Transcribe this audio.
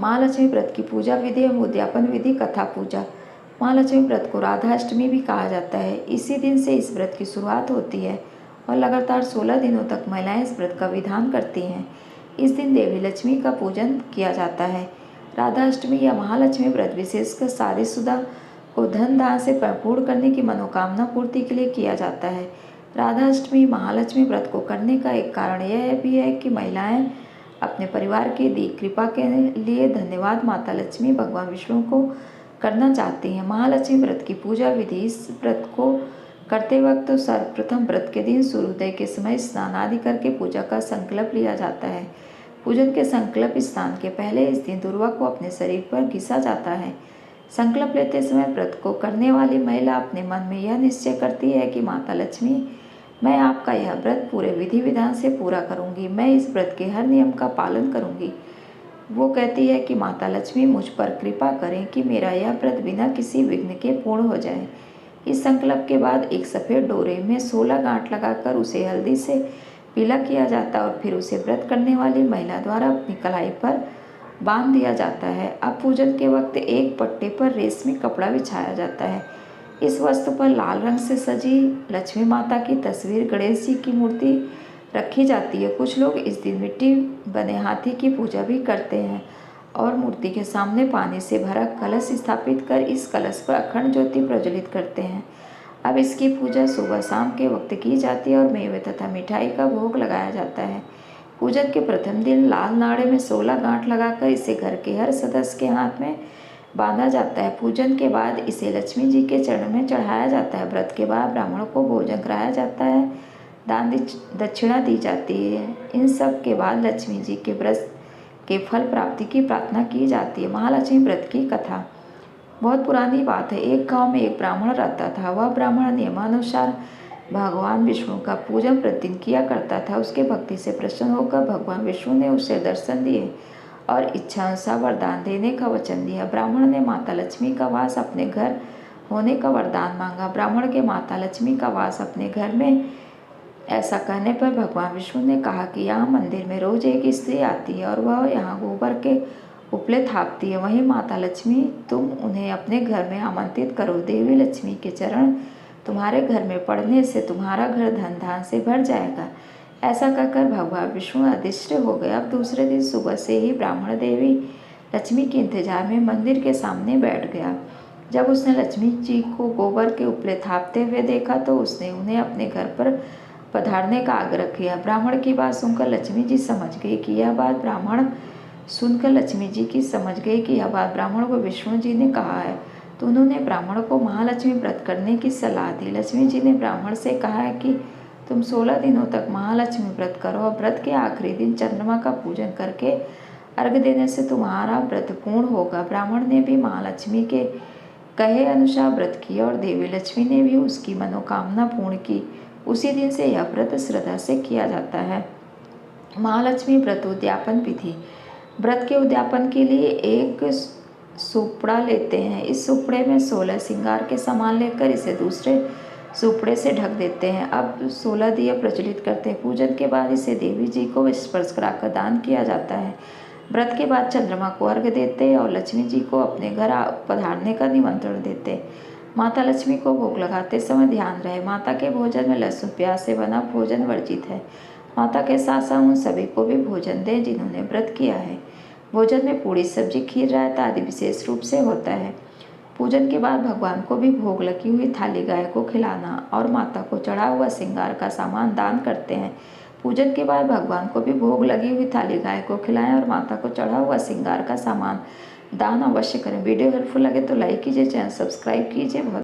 महालक्ष्मी व्रत की पूजा विधि एवं उद्यापन विधि। कथा पूजा। महालक्ष्मी व्रत को राधाष्टमी भी कहा जाता है। इसी दिन से इस व्रत की शुरुआत होती है और लगातार 16 दिनों तक महिलाएं इस व्रत का विधान करती हैं। इस दिन देवी लक्ष्मी का पूजन किया जाता है। राधाष्टमी या महालक्ष्मी व्रत विशेषकर शादीशुदा को धन दान से पूर्ण करने की मनोकामना पूर्ति के लिए किया जाता है। राधाष्टमी महालक्ष्मी व्रत को करने का एक कारण यह भी है कि महिलाएं अपने परिवार की दी कृपा के लिए धन्यवाद माता लक्ष्मी भगवान विष्णु को करना चाहती हैं। महालक्ष्मी व्रत की पूजा विधि। इस व्रत को करते वक्त तो सर्वप्रथम व्रत के दिन सूर्योदय के समय स्नान आदि करके पूजा का संकल्प लिया जाता है। पूजन के संकल्प स्नान के पहले इस दिन दुर्वा को अपने शरीर पर घिसा जाता है। संकल्प लेते समय व्रत को करने वाली महिला अपने मन में यह निश्चय करती है कि माता लक्ष्मी, मैं आपका यह व्रत पूरे विधि विधान से पूरा करूंगी। मैं इस व्रत के हर नियम का पालन करूंगी। वो कहती है कि माता लक्ष्मी मुझ पर कृपा करें कि मेरा यह व्रत बिना किसी विघ्न के पूर्ण हो जाए। इस संकल्प के बाद एक सफ़ेद डोरे में 16 गांठ लगाकर उसे हल्दी से पीला किया जाता है और फिर उसे व्रत करने वाली महिला द्वारा अपनी कलाई पर बांध दिया जाता है। अब पूजन के वक्त एक पट्टे पर रेशमी कपड़ा बिछाया जाता है। इस वस्तु पर लाल रंग से सजी लक्ष्मी माता की तस्वीर, गणेश जी की मूर्ति रखी जाती है। कुछ लोग इस दिन मिट्टी बने हाथी की पूजा भी करते हैं और मूर्ति के सामने पानी से भरा कलश स्थापित कर इस कलश पर अखंड ज्योति प्रज्वलित करते हैं। अब इसकी पूजा सुबह शाम के वक्त की जाती है और मेवे तथा मिठाई का भोग लगाया जाता है। पूजन के प्रथम दिन लाल नाड़े में 16 गांठ लगाकर इसे घर के हर सदस्य के हाथ में बांधा जाता है। पूजन के बाद इसे लक्ष्मी जी के चरण में चढ़ाया जाता है। व्रत के बाद ब्राह्मणों को भोजन कराया जाता है, दान दक्षिणा दी जाती है। इन सब के बाद लक्ष्मी जी के व्रत के फल प्राप्ति की प्रार्थना की जाती है। महालक्ष्मी व्रत की कथा। बहुत पुरानी बात है। एक गांव में एक ब्राह्मण रहता था। वह ब्राह्मण नियमानुसार भगवान विष्णु का पूजन प्रतिदिन किया करता था। उसके भक्ति से प्रसन्न होकर भगवान विष्णु ने उसे दर्शन दिए और इच्छा अनुसार वरदान देने का वचन दिया। ब्राह्मण ने माता लक्ष्मी का वास अपने घर होने का वरदान मांगा। ब्राह्मण के माता लक्ष्मी का वास अपने घर में ऐसा कहने पर भगवान विष्णु ने कहा कि यहाँ मंदिर में रोज एक स्त्री आती है और वह यहाँ गोबर के उपले थापती है। वहीं माता लक्ष्मी, तुम उन्हें अपने घर में आमंत्रित करो। देवी लक्ष्मी के चरण तुम्हारे घर में पड़ने से तुम्हारा घर धन धान से भर जाएगा। ऐसा कहकर भगवान विष्णु अदृश्य हो गए। अब दूसरे दिन सुबह से ही ब्राह्मण देवी लक्ष्मी के इंतजार में मंदिर के सामने बैठ गया। जब उसने लक्ष्मी जी को गोबर के उपले थापते हुए देखा तो उसने उन्हें अपने घर पर पधारने का आग्रह किया। ब्राह्मण की बात सुनकर लक्ष्मी जी समझ गई कि यह बात ब्राह्मण को विष्णु जी ने कहा है, तो उन्होंने ब्राह्मण को महालक्ष्मी व्रत करने की सलाह दी। लक्ष्मी जी ने ब्राह्मण से कहा है कि तुम 16 दिनों तक महालक्ष्मी व्रत करो और व्रत के आखिरी दिन चंद्रमा का पूजन करके अर्घ्य देने से तुम्हारा व्रत पूर्ण होगा। ब्राह्मण ने भी महालक्ष्मी के कहे अनुसार व्रत किया और देवी लक्ष्मी ने भी उसकी मनोकामना पूर्ण की। उसी दिन से यह व्रत श्रद्धा से किया जाता है। महालक्ष्मी व्रत उद्यापन विधि। व्रत के उद्यापन के लिए एक सुपड़ा लेते हैं। इस सुपड़े में 16 श्रृंगार के सामान लेकर इसे दूसरे सुपड़े से ढक देते हैं। अब 16 दिए प्रज्वलित करते हैं। पूजन के बाद इसे देवी जी को स्पर्श कराकर दान किया जाता है। व्रत के बाद चंद्रमा को अर्घ्य देते और लक्ष्मी जी को अपने घर पधारने का निमंत्रण देते। माता लक्ष्मी को भोग लगाते समय ध्यान रहे, माता के भोजन में लहसुन प्याज से बना भोजन वर्जित है। माता के साथ साथ उन सभी को भी भोजन दें जिन्होंने व्रत किया है। भोजन में पूड़ी, सब्जी, खीर, रायता आदि विशेष रूप से होता है। पूजन के बाद भगवान को भी भोग लगी हुई थाली गाय को खिलाना और माता को चढ़ा हुआ श्रृंगार का सामान दान करते हैं। पूजन के बाद भगवान को भी भोग लगी हुई थाली गाय को खिलाएं और माता को चढ़ा हुआ श्रृंगार का सामान दान अवश्य करें। वीडियो हेल्पफुल लगे तो लाइक कीजिए, चैनल सब्सक्राइब कीजिए। बहुत